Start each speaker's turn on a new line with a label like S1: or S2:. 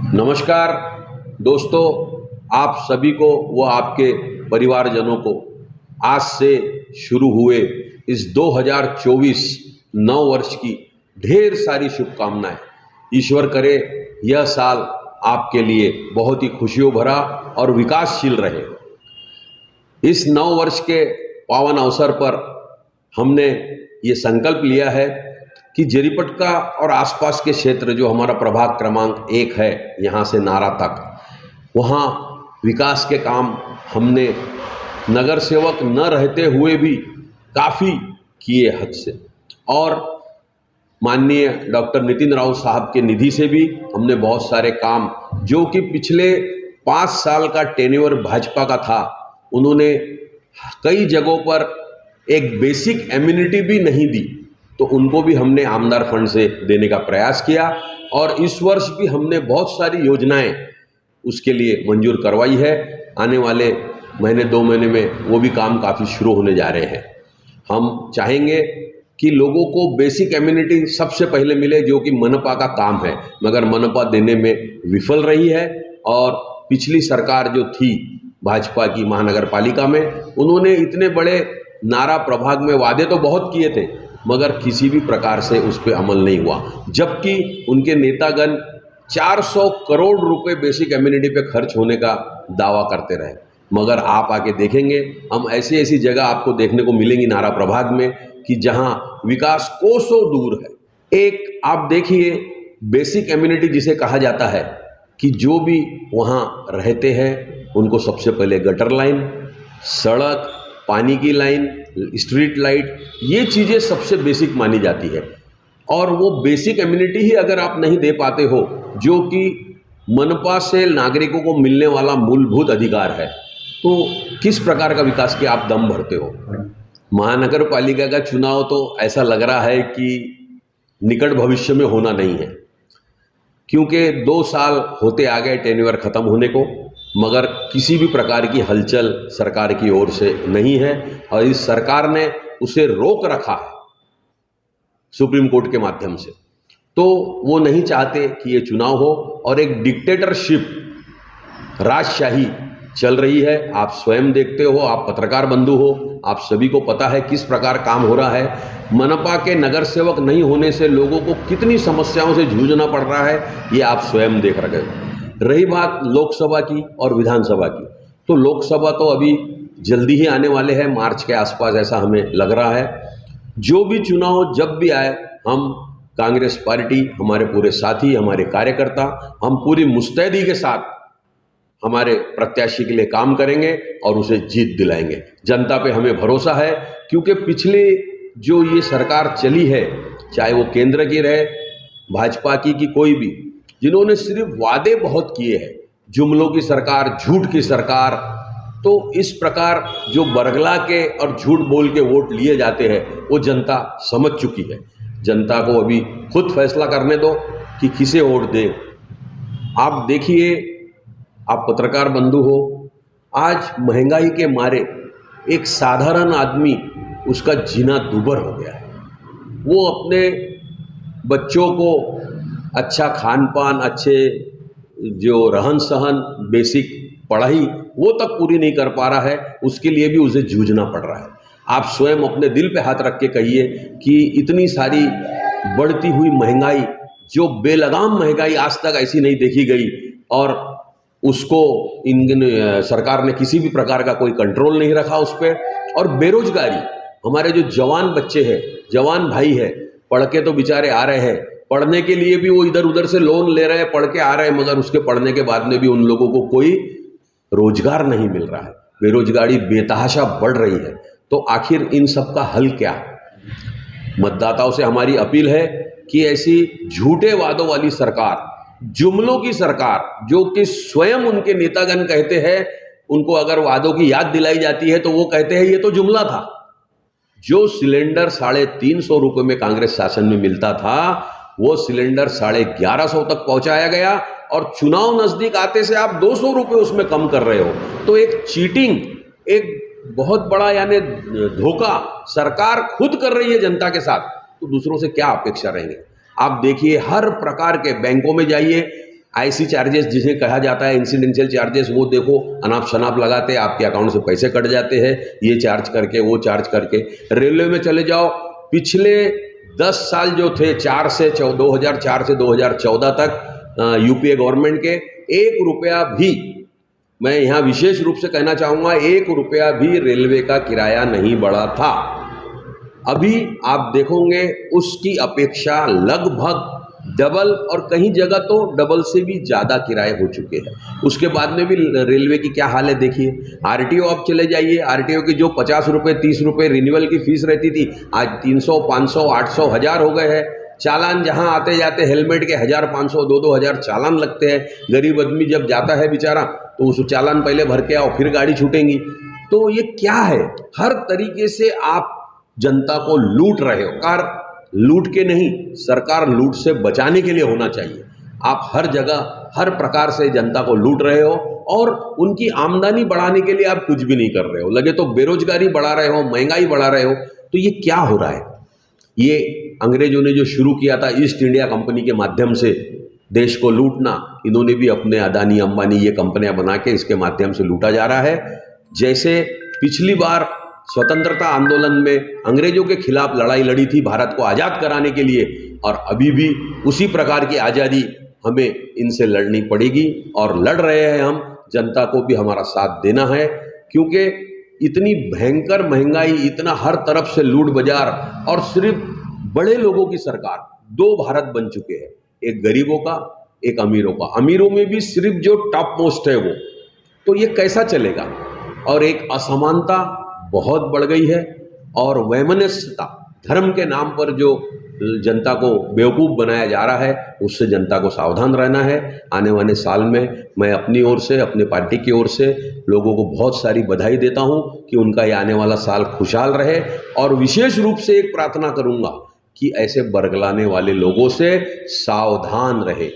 S1: नमस्कार दोस्तों, आप सभी को व आपके परिवारजनों को आज से शुरू हुए इस 2024 नव वर्ष की ढेर सारी शुभकामनाएं। ईश्वर करे यह साल आपके लिए बहुत ही खुशियों भरा और विकासशील रहे। इस नव वर्ष के पावन अवसर पर हमने ये संकल्प लिया है कि जरीपटका और आसपास के क्षेत्र जो हमारा प्रभाग क्रमांक 1 है, यहाँ से नारा तक, वहाँ विकास के काम हमने नगर सेवक न रहते हुए भी काफ़ी किए हद से, और माननीय डॉक्टर नितिन राउत साहब के निधि से भी हमने बहुत सारे काम, जो कि पिछले 5 साल का टेन्योर भाजपा का था, उन्होंने कई जगहों पर एक बेसिक एम्यूनिटी भी नहीं दी, तो उनको भी हमने आमदार फंड से देने का प्रयास किया। और इस वर्ष भी हमने बहुत सारी योजनाएं उसके लिए मंजूर करवाई है। आने वाले महीने 2 महीने में वो भी काम काफ़ी शुरू होने जा रहे हैं। हम चाहेंगे कि लोगों को बेसिक एम्यूनिटी सबसे पहले मिले, जो कि मनपा का काम है, मगर मनपा देने में विफल रही है। और पिछली सरकार जो थी भाजपा की महानगर पालिका में, उन्होंने इतने बड़े नारा प्रभाग में वादे तो बहुत किए थे, मगर किसी भी प्रकार से उस पर अमल नहीं हुआ। जबकि उनके नेतागण 400 करोड़ रुपए बेसिक एम्यूनिटी पे खर्च होने का दावा करते रहे। मगर आप आके देखेंगे, हम ऐसी ऐसी जगह आपको देखने को मिलेंगी नारा प्रभाग में कि जहां विकास कोसों दूर है। एक आप देखिए, बेसिक एम्यूनिटी जिसे कहा जाता है कि जो भी वहाँ रहते हैं उनको सबसे पहले गटर लाइन, सड़क, पानी की लाइन, स्ट्रीट लाइट, ये चीज़ें सबसे बेसिक मानी जाती है। और वो बेसिक एम्यूनिटी ही अगर आप नहीं दे पाते हो, जो कि मनपा से नागरिकों को मिलने वाला मूलभूत अधिकार है, तो किस प्रकार का विकास के आप दम भरते हो। महानगर पालिका का चुनाव तो ऐसा लग रहा है कि निकट भविष्य में होना नहीं है, क्योंकि 2 साल होते आ गए टेन्योर ख़त्म होने को, मगर किसी भी प्रकार की हलचल सरकार की ओर से नहीं है। और इस सरकार ने उसे रोक रखा है सुप्रीम कोर्ट के माध्यम से। तो वो नहीं चाहते कि ये चुनाव हो, और एक डिक्टेटरशिप, राजशाही चल रही है। आप स्वयं देखते हो, आप पत्रकार बंधु हो, आप सभी को पता है किस प्रकार काम हो रहा है। मनपा के नगर सेवक नहीं होने से लोगों को कितनी समस्याओं से जूझना पड़ रहा है, ये आप स्वयं देख रहे हो। रही बात लोकसभा की और विधानसभा की, तो लोकसभा तो अभी जल्दी ही आने वाले हैं, मार्च के आसपास ऐसा हमें लग रहा है। जो भी चुनाव जब भी आए, हम कांग्रेस पार्टी, हमारे पूरे साथी, हमारे कार्यकर्ता, हम पूरी मुस्तैदी के साथ हमारे प्रत्याशी के लिए काम करेंगे और उसे जीत दिलाएंगे। जनता पे हमें भरोसा है, क्योंकि पिछले जो ये सरकार चली है, चाहे वो केंद्र की रहे, भाजपा की कोई भी, जिन्होंने सिर्फ वादे बहुत किए हैं, जुमलों की सरकार, झूठ की सरकार, तो इस प्रकार जो बरगला के और झूठ बोल के वोट लिए जाते हैं, वो जनता समझ चुकी है। जनता को अभी खुद फैसला करने दो कि किसे वोट दें। आप देखिए, आप पत्रकार बंधु हो, आज महंगाई के मारे एक साधारण आदमी, उसका जीना दूभर हो गया है। वो अपने बच्चों को अच्छा खान पान, अच्छे जो रहन सहन, बेसिक पढ़ाई, वो तक पूरी नहीं कर पा रहा है, उसके लिए भी उसे जूझना पड़ रहा है। आप स्वयं अपने दिल पे हाथ रख के कहिए कि इतनी सारी बढ़ती हुई महंगाई, जो बेलगाम महंगाई आज तक ऐसी नहीं देखी गई, और उसको इन सरकार ने किसी भी प्रकार का कोई कंट्रोल नहीं रखा उस पर। और बेरोजगारी, हमारे जो जवान बच्चे हैं, जवान भाई है, पढ़ के तो बेचारे आ रहे हैं, पढ़ने के लिए भी वो इधर उधर से लोन ले रहे हैं, पढ़ के आ रहे हैं, मगर उसके पढ़ने के बाद में भी उन लोगों को कोई रोजगार नहीं मिल रहा है। बेरोजगारी बेतहाशा बढ़ रही है। तो आखिर इन सब का हल क्या? मतदाताओं से हमारी अपील है कि ऐसी झूठे वादों वाली सरकार, जुमलों की सरकार, जो कि स्वयं उनके नेतागण कहते हैं, उनको अगर वादों की याद दिलाई जाती है तो वो कहते हैं ये तो जुमला था। जो सिलेंडर 350 रुपये में कांग्रेस शासन में मिलता था, वो सिलेंडर 1150 तक पहुंचाया गया, और चुनाव नजदीक आते से आप 200 रुपये उसमें कम कर रहे हो। तो एक चीटिंग, एक बहुत बड़ा यानी धोखा सरकार खुद कर रही है जनता के साथ, तो दूसरों से क्या अपेक्षा रहेंगे। आप देखिए, हर प्रकार के बैंकों में जाइए, आईसी चार्जेस जिसे कहा जाता है, इंसिडेंशियल चार्जेस, वो देखो अनाप शनाप लगाते, आपके अकाउंट से पैसे कट जाते हैं ये चार्ज करके वो चार्ज करके। रेलवे में चले जाओ, पिछले 10 साल जो थे 2004 से 2014 तक यूपीए गवर्नमेंट के, 1 रुपया भी, मैं यहाँ विशेष रूप से कहना चाहूँगा, 1 रुपया भी रेलवे का किराया नहीं बढ़ा था। अभी आप देखोगे उसकी अपेक्षा लगभग डबल, और कहीं जगह तो डबल से भी ज़्यादा किराए हो चुके हैं। उसके बाद में भी रेलवे की क्या हाल है देखिए। आरटीओ आप चले जाइए, आरटीओ की जो 50 रुपये 30 रुपये रिन्यूअल की फीस रहती थी, आज 300 500 800 1000 हो गए हैं। चालान जहां आते जाते हेलमेट के 1000 500 2 हजार चालान लगते हैं। गरीब आदमी जब जाता है बेचारा तो उस चालान पहले भर के आओ, फिर गाड़ी छूटेंगी। तो ये क्या है? हर तरीके से आप जनता को लूट रहे हो। कार लूट के नहीं, सरकार लूट से बचाने के लिए होना चाहिए। आप हर जगह हर प्रकार से जनता को लूट रहे हो और उनकी आमदनी बढ़ाने के लिए आप कुछ भी नहीं कर रहे हो। लगे तो बेरोजगारी बढ़ा रहे हो, महंगाई बढ़ा रहे हो। तो ये क्या हो रहा है? ये अंग्रेजों ने जो शुरू किया था ईस्ट इंडिया कंपनी के माध्यम से देश को लूटना, इन्होंने भी अपने अदानी अंबानी ये कंपनियां बना के इसके माध्यम से लूटा जा रहा है। जैसे पिछली बार स्वतंत्रता आंदोलन में अंग्रेजों के खिलाफ लड़ाई लड़ी थी भारत को आज़ाद कराने के लिए, और अभी भी उसी प्रकार की आज़ादी हमें इनसे लड़नी पड़ेगी और लड़ रहे हैं हम। जनता को भी हमारा साथ देना है, क्योंकि इतनी भयंकर महंगाई, इतना हर तरफ से लूट बाजार, और सिर्फ बड़े लोगों की सरकार। 2 भारत बन चुके हैं, एक गरीबों का एक अमीरों का। अमीरों में भी सिर्फ जो टॉप मोस्ट है वो, तो ये कैसा चलेगा? और एक असमानता बहुत बढ़ गई है, और वैमनस्यता, धर्म के नाम पर जो जनता को बेवकूफ़ बनाया जा रहा है, उससे जनता को सावधान रहना है। आने वाले साल में मैं अपनी ओर से, अपने पार्टी की ओर से लोगों को बहुत सारी बधाई देता हूं कि उनका ये आने वाला साल खुशहाल रहे, और विशेष रूप से एक प्रार्थना करूंगा कि ऐसे बरगलाने वाले लोगों से सावधान रहे।